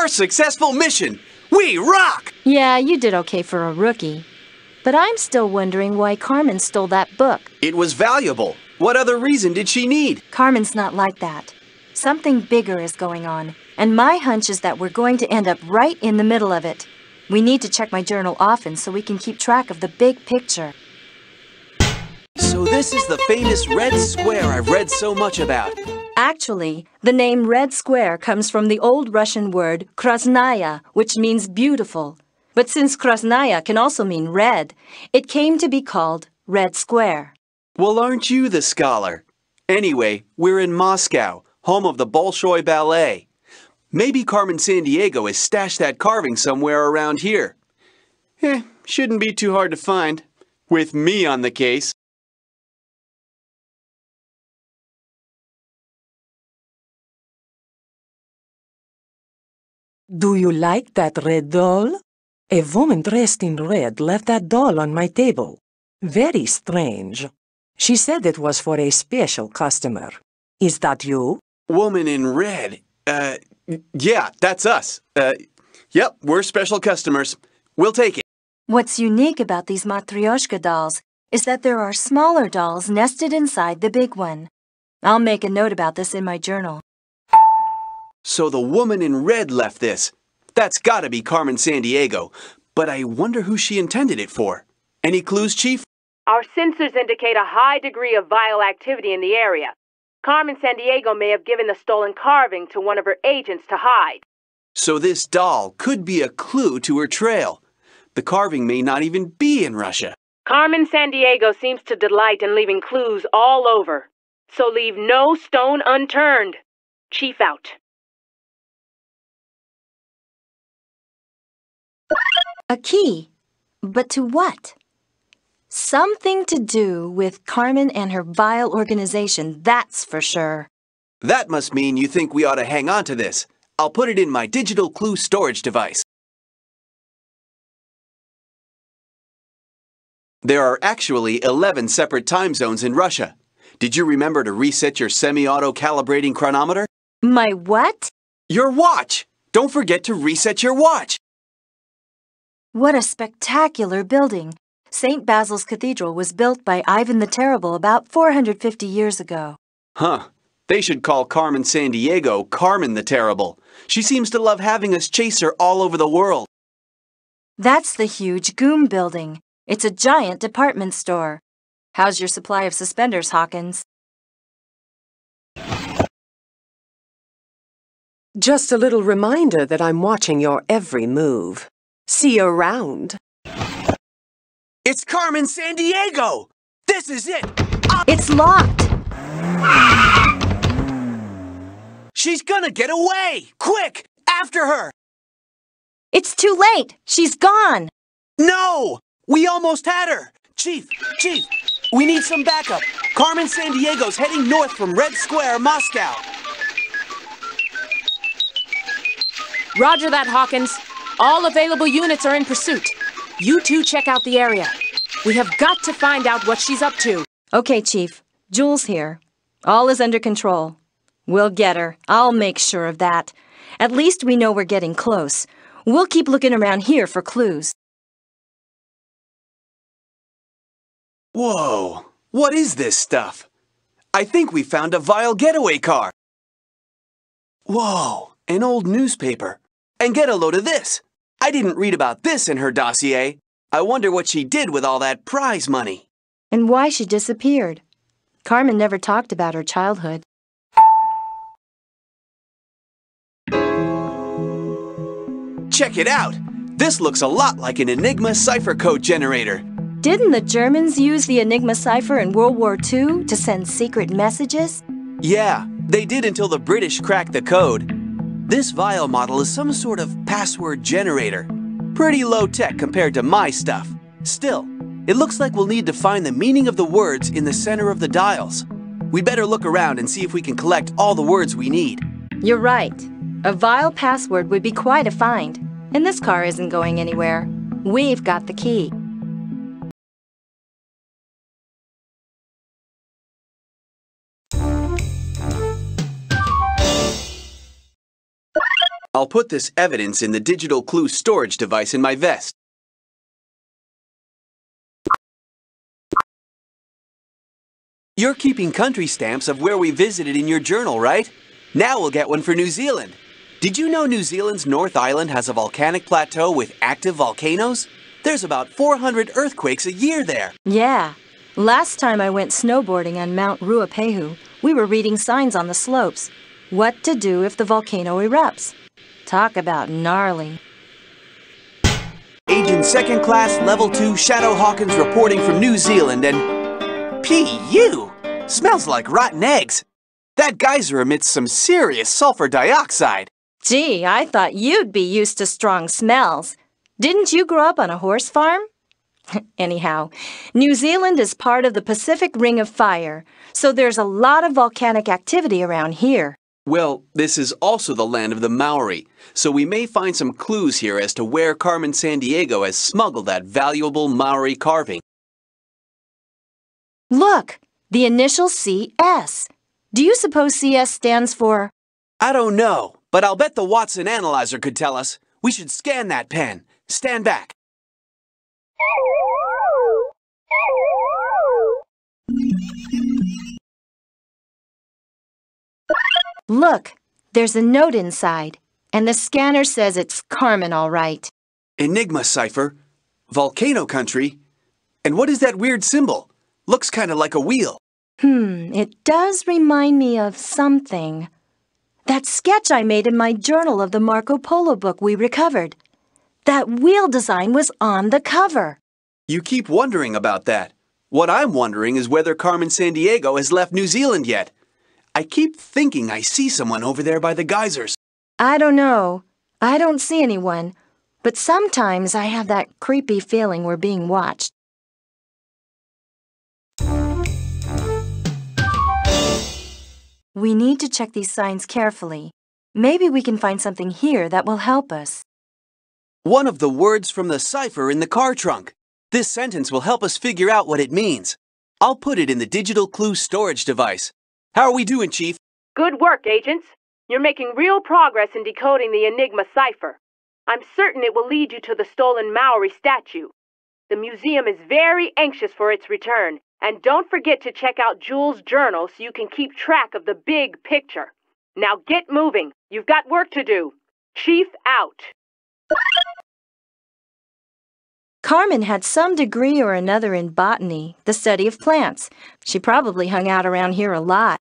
First successful mission! We rock! Yeah, you did okay for a rookie. But I'm still wondering why Carmen stole that book. It was valuable. What other reason did she need? Carmen's not like that. Something bigger is going on, and my hunch is that we're going to end up right in the middle of it. We need to check my journal often so we can keep track of the big picture. So this is the famous Red Square I've read so much about. Actually, the name Red Square comes from the old Russian word krasnaya, which means beautiful. But since krasnaya can also mean red, it came to be called Red Square. Well, aren't you the scholar? Anyway, we're in Moscow, home of the Bolshoi Ballet. Maybe Carmen Sandiego has stashed that carving somewhere around here. Shouldn't be too hard to find, with me on the case. Do you like that red doll? A woman dressed in red left that doll on my table. Very strange. She said it was for a special customer. Is that you? Woman in red? Yeah, that's us. Yep, we're special customers. We'll take it. What's unique about these Matryoshka dolls is that there are smaller dolls nested inside the big one. I'll make a note about this in my journal. So the woman in red left this. That's gotta be Carmen Sandiego. But I wonder who she intended it for. Any clues, Chief? Our sensors indicate a high degree of viral activity in the area. Carmen Sandiego may have given the stolen carving to one of her agents to hide. So this doll could be a clue to her trail. The carving may not even be in Russia. Carmen Sandiego seems to delight in leaving clues all over. So leave no stone unturned. Chief out. A key. But to what? Something to do with Carmen and her vile organization, that's for sure. That must mean you think we ought to hang on to this. I'll put it in my digital clue storage device. There are actually 11 separate time zones in Russia. Did you remember to reset your semi-auto calibrating chronometer? My what? Your watch! Don't forget to reset your watch! What a spectacular building. St. Basil's Cathedral was built by Ivan the Terrible about 450 years ago. Huh. They should call Carmen Sandiego Carmen the Terrible. She seems to love having us chase her all over the world. That's the huge Goom building. It's a giant department store. How's your supply of suspenders, Hawkins? Just a little reminder that I'm watching your every move. See you around. It's Carmen Sandiego! This is it! It's locked! She's gonna get away! Quick! After her! It's too late! She's gone! No! We almost had her! Chief! We need some backup! Carmen Sandiego's heading north from Red Square, Moscow! Roger that, Hawkins. All available units are in pursuit. You two check out the area. We have got to find out what she's up to. Okay, Chief. Jules here. All is under control. We'll get her. I'll make sure of that. At least we know we're getting close. We'll keep looking around here for clues. Whoa! What is this stuff? I think we found a vile getaway car. Whoa! An old newspaper. And get a load of this. I didn't read about this in her dossier. I wonder what she did with all that prize money. And why she disappeared. Carmen never talked about her childhood. Check it out! This looks a lot like an Enigma cipher code generator. Didn't the Germans use the Enigma cipher in World War II to send secret messages? Yeah, they did until the British cracked the code. This vial model is some sort of password generator. Pretty low-tech compared to my stuff. Still, it looks like we'll need to find the meaning of the words in the center of the dials. We'd better look around and see if we can collect all the words we need. You're right. A vile password would be quite a find. And this car isn't going anywhere. We've got the key. I'll I'll put this evidence in the digital clue storage device in my vest. You're keeping country stamps of where we visited in your journal, right? Now we'll get one for New Zealand. Did you know New Zealand's North Island has a volcanic plateau with active volcanoes? There's about 400 earthquakes a year there. Yeah. Last time I went snowboarding on Mount Ruapehu, we were reading signs on the slopes. What to do if the volcano erupts. Talk about gnarly. Agent Second Class Level 2 Shadow Hawkins reporting from New Zealand and... P.U. Smells like rotten eggs. That geyser emits some serious sulfur dioxide. Gee, I thought you'd be used to strong smells. Didn't you grow up on a horse farm? Anyhow, New Zealand is part of the Pacific Ring of Fire, so there's a lot of volcanic activity around here. Well, this is also the land of the Maori, so we may find some clues here as to where Carmen Sandiego has smuggled that valuable Maori carving. Look, the initial CS. Do you suppose CS stands for? I don't know, but I'll bet the Watson analyzer could tell us. We should scan that pen. Stand back. Look, there's a note inside, and the scanner says it's Carmen all right. Enigma cipher, volcano country, and what is that weird symbol? Looks kind of like a wheel. It does remind me of something. That sketch I made in my journal of the Marco Polo book we recovered. That wheel design was on the cover. You keep wondering about that. What I'm wondering is whether Carmen Sandiego has left New Zealand yet. I keep thinking I see someone over there by the geysers. I don't know. I don't see anyone. But sometimes I have that creepy feeling we're being watched. We need to check these signs carefully. Maybe we can find something here that will help us. One of the words from the cipher in the car trunk. This sentence will help us figure out what it means. I'll put it in the digital clue storage device. How are we doing, Chief? Good work, agents. You're making real progress in decoding the Enigma cipher. I'm certain it will lead you to the stolen Maori statue. The museum is very anxious for its return. And don't forget to check out Jules' journal so you can keep track of the big picture. Now get moving. You've got work to do. Chief out. Carmen had some degree or another in botany, the study of plants. She probably hung out around here a lot.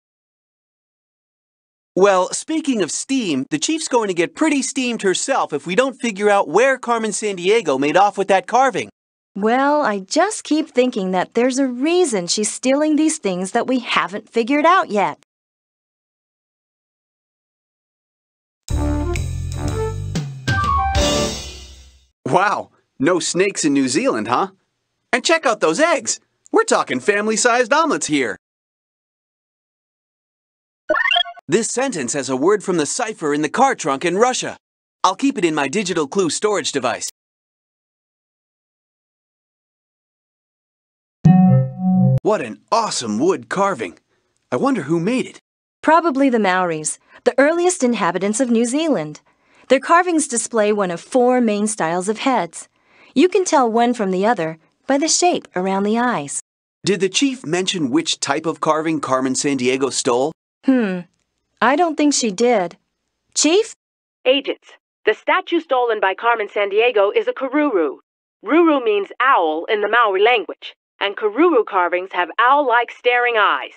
Well, speaking of steam, the Chief's going to get pretty steamed herself if we don't figure out where Carmen Sandiego made off with that carving. Well, I just keep thinking that there's a reason she's stealing these things that we haven't figured out yet. Wow, no snakes in New Zealand, huh? And check out those eggs. We're talking family-sized omelets here. This sentence has a word from the cipher in the car trunk in Russia. I'll keep it in my digital clue storage device. What an awesome wood carving. I wonder who made it. Probably the Maoris, the earliest inhabitants of New Zealand. Their carvings display one of 4 main styles of heads. You can tell one from the other by the shape around the eyes. Did the Chief mention which type of carving Carmen Sandiego stole? I don't think she did. Chief? Agents, the statue stolen by Carmen Sandiego is a Koruru. Ruru means owl in the Maori language. And Koruru carvings have owl-like staring eyes.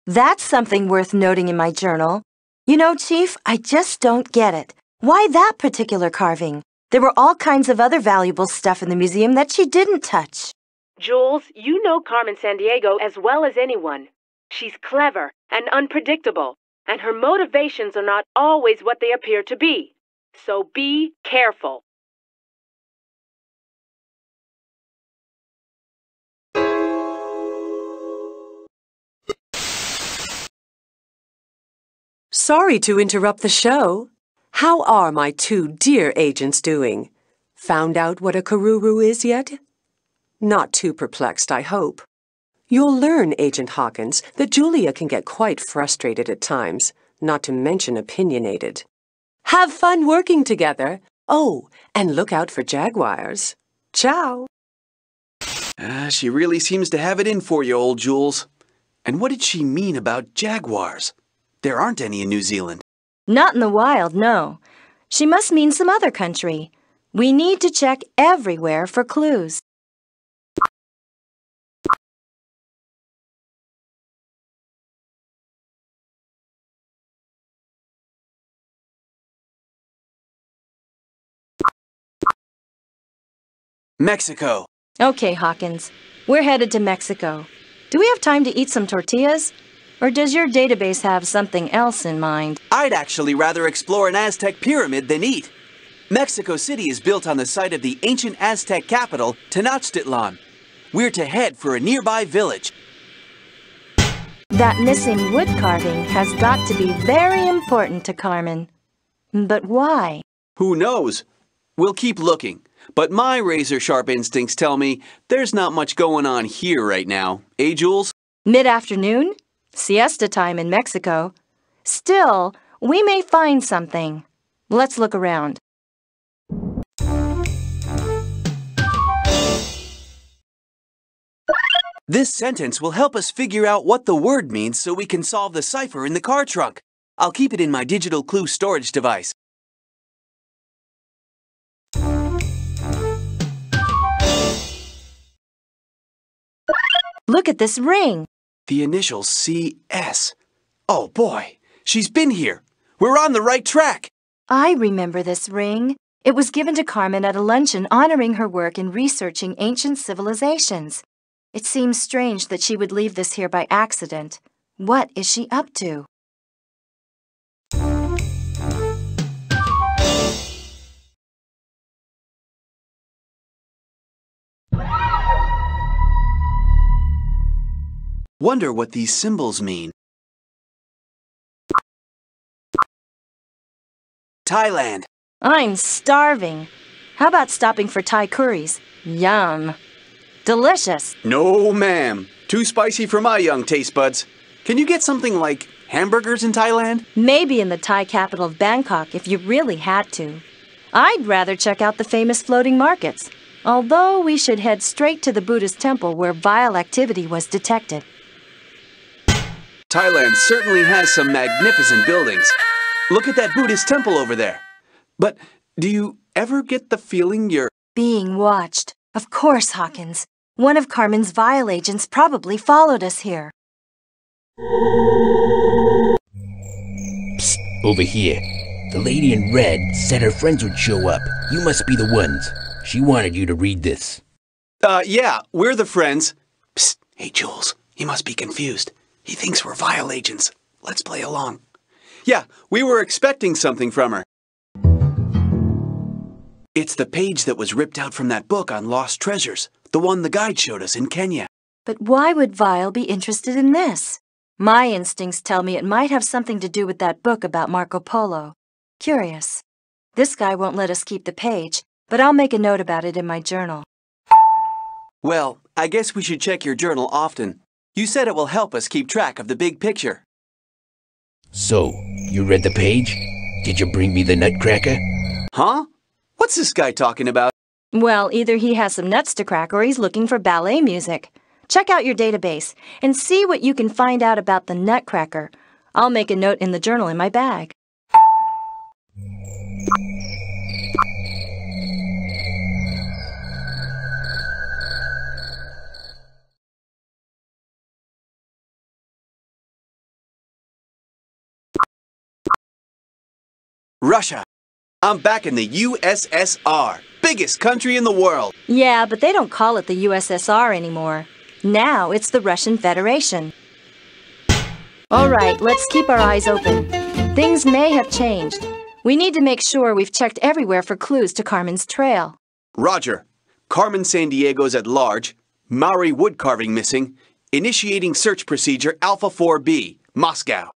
That's something worth noting in my journal. You know, Chief, I just don't get it. Why that particular carving? There were all kinds of other valuable stuff in the museum that she didn't touch. Jules, you know Carmen Sandiego as well as anyone. She's clever and unpredictable, and her motivations are not always what they appear to be. So be careful. Sorry to interrupt the show. How are my 2 dear agents doing? Found out what a Koruru is yet? Not too perplexed, I hope. You'll learn, Agent Hawkins, that Julia can get quite frustrated at times, not to mention opinionated. Have fun working together. Oh, and look out for jaguars. Ciao. She really seems to have it in for you, old Jules. And what did she mean about jaguars? There aren't any in New Zealand. Not in the wild, no. She must mean some other country. We need to check everywhere for clues. Mexico. Okay, Hawkins. We're headed to Mexico. Do we have time to eat some tortillas? Or does your database have something else in mind? I'd actually rather explore an Aztec pyramid than eat. Mexico City is built on the site of the ancient Aztec capital, Tenochtitlan. We're to head for a nearby village. That missing wood carving has got to be very important to Carmen. But why? Who knows? We'll keep looking. But my razor-sharp instincts tell me there's not much going on here right now. Eh, Jules? Mid-afternoon? Siesta time in Mexico. Still, we may find something. Let's look around. This sentence will help us figure out what the word means so we can solve the cipher in the car trunk. I'll keep it in my digital clue storage device. Look at this ring. The initials CS. Oh boy, she's been here. We're on the right track. I remember this ring. It was given to Carmen at a luncheon honoring her work in researching ancient civilizations. It seems strange that she would leave this here by accident. What is she up to? Wonder what these symbols mean. Thailand. I'm starving. How about stopping for Thai curries? Yum. Delicious. No, ma'am. Too spicy for my young taste buds. Can you get something like hamburgers in Thailand? Maybe in the Thai capital of Bangkok if you really had to. I'd rather check out the famous floating markets, although we should head straight to the Buddhist temple where vile activity was detected. Thailand certainly has some magnificent buildings. Look at that Buddhist temple over there. But do you ever get the feeling you're being watched? Of course, Hawkins. One of Carmen's vile agents probably followed us here. Psst, over here. The lady in red said her friends would show up. You must be the ones. She wanted you to read this. Yeah, we're the friends. Psst, hey Jules, he must be confused. He thinks we're vile agents. Let's play along. Yeah, we were expecting something from her. It's the page that was ripped out from that book on lost treasures, the one the guide showed us in Kenya. But why would Vile be interested in this? My instincts tell me it might have something to do with that book about Marco Polo. Curious. This guy won't let us keep the page, but I'll make a note about it in my journal. Well, I guess we should check your journal often. You said it will help us keep track of the big picture. So, you read the page? Did you bring me the nutcracker? Huh? What's this guy talking about? Well, either he has some nuts to crack or he's looking for ballet music. Check out your database and see what you can find out about the nutcracker. I'll make a note in the journal in my bag. Russia. I'm back in the USSR, biggest country in the world. Yeah, but they don't call it the USSR anymore. Now it's the Russian Federation. All right, let's keep our eyes open. Things may have changed. We need to make sure we've checked everywhere for clues to Carmen's trail. Roger. Carmen Sandiego's at large. Maori wood carving missing. Initiating search procedure Alpha 4B, Moscow.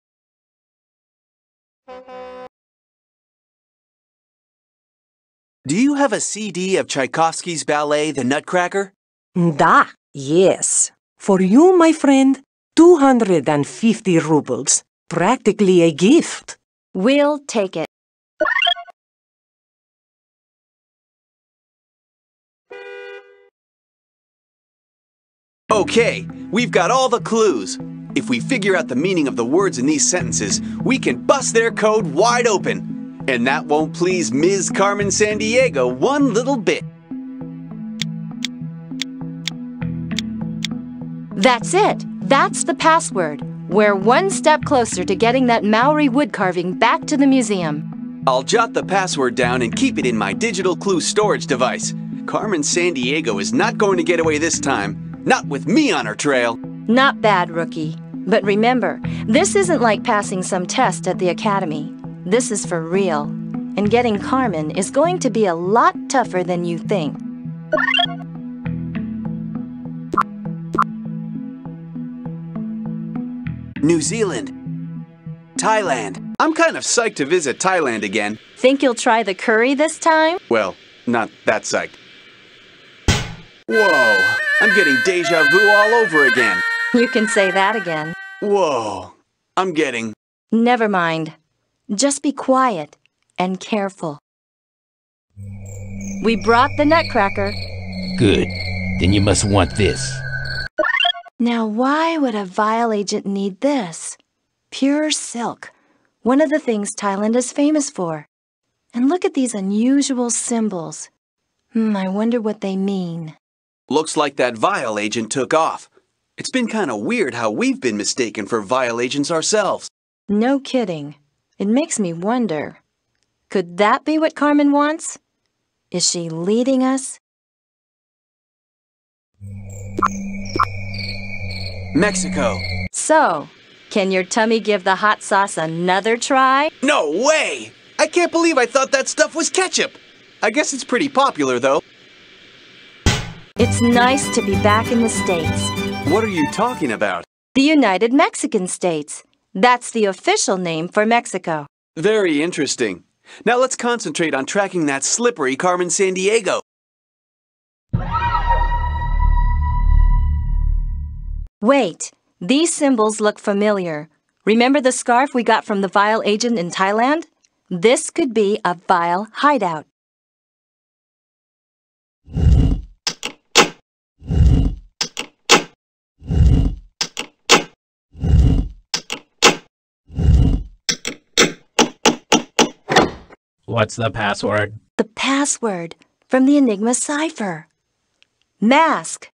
Do you have a CD of Tchaikovsky's ballet, The Nutcracker? Da, yes. For you, my friend, 250 rubles. Practically a gift. We'll take it. Okay, we've got all the clues. If we figure out the meaning of the words in these sentences, we can bust their code wide open. And that won't please Ms. Carmen Sandiego one little bit. That's it. That's the password. We're one step closer to getting that Maori wood carving back to the museum. I'll jot the password down and keep it in my digital clue storage device. Carmen Sandiego is not going to get away this time. Not with me on her trail. Not bad, rookie. But remember, this isn't like passing some test at the academy. This is for real. And getting Carmen is going to be a lot tougher than you think. New Zealand. Thailand. I'm kind of psyched to visit Thailand again. Think you'll try the curry this time? Well, not that psyched. Whoa, I'm getting deja vu all over again. You can say that again. Whoa, I'm getting... Never mind. Just be quiet and careful. We brought the nutcracker. Good. Then you must want this. Now, why would a vial agent need this? Pure silk. One of the things Thailand is famous for. And look at these unusual symbols. I wonder what they mean. Looks like that vial agent took off. It's been kind of weird how we've been mistaken for vial agents ourselves. No kidding. It makes me wonder. Could that be what Carmen wants? Is she leading us? Mexico. So, can your tummy give the hot sauce another try? No way! I can't believe I thought that stuff was ketchup. I guess it's pretty popular, though. It's nice to be back in the States. What are you talking about? The United Mexican States. That's the official name for Mexico. Very interesting. Now let's concentrate on tracking that slippery Carmen Sandiego. Wait, these symbols look familiar. Remember the scarf we got from the vial agent in Thailand? This could be a vial hideout. What's the password? The password from the Enigma cipher. Mask.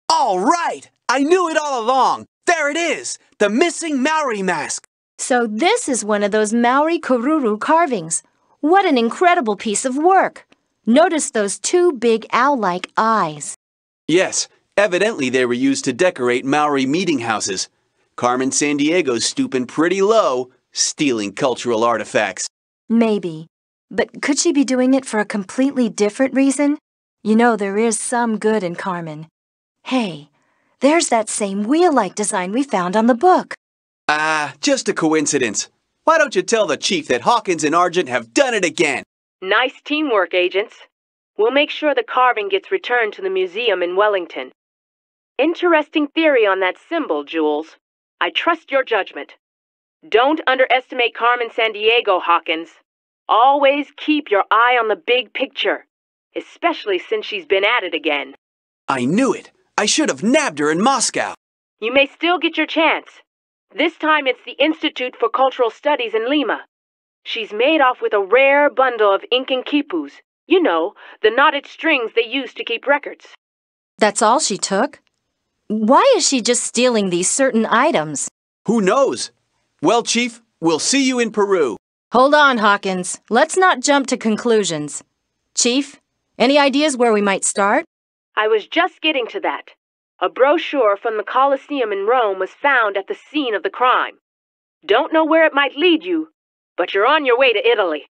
All right! I knew it all along. There it is, the missing Maori mask. So this is one of those Maori Koruru carvings. What an incredible piece of work. Notice those two big owl-like eyes. Yes, evidently they were used to decorate Maori meeting houses. Carmen Sandiego's stooping pretty low, stealing cultural artifacts. Maybe. But could she be doing it for a completely different reason? You know, there is some good in Carmen. Hey, there's that same wheel-like design we found on the book. Just a coincidence. Why don't you tell the chief that Hawkins and Argent have done it again? Nice teamwork, agents. We'll make sure the carving gets returned to the museum in Wellington. Interesting theory on that symbol, Jules. I trust your judgment. Don't underestimate Carmen Sandiego, Hawkins. Always keep your eye on the big picture, especially since she's been at it again. I knew it. I should have nabbed her in Moscow. You may still get your chance. This time it's the Institute for Cultural Studies in Lima. She's made off with a rare bundle of Incan quipus. You know, the knotted strings they use to keep records. That's all she took? Why is she just stealing these certain items? Who knows? Well, Chief, we'll see you in Peru. Hold on, Hawkins. Let's not jump to conclusions. Chief, any ideas where we might start? I was just getting to that. A brochure from the Colosseum in Rome was found at the scene of the crime. Don't know where it might lead you, but you're on your way to Italy.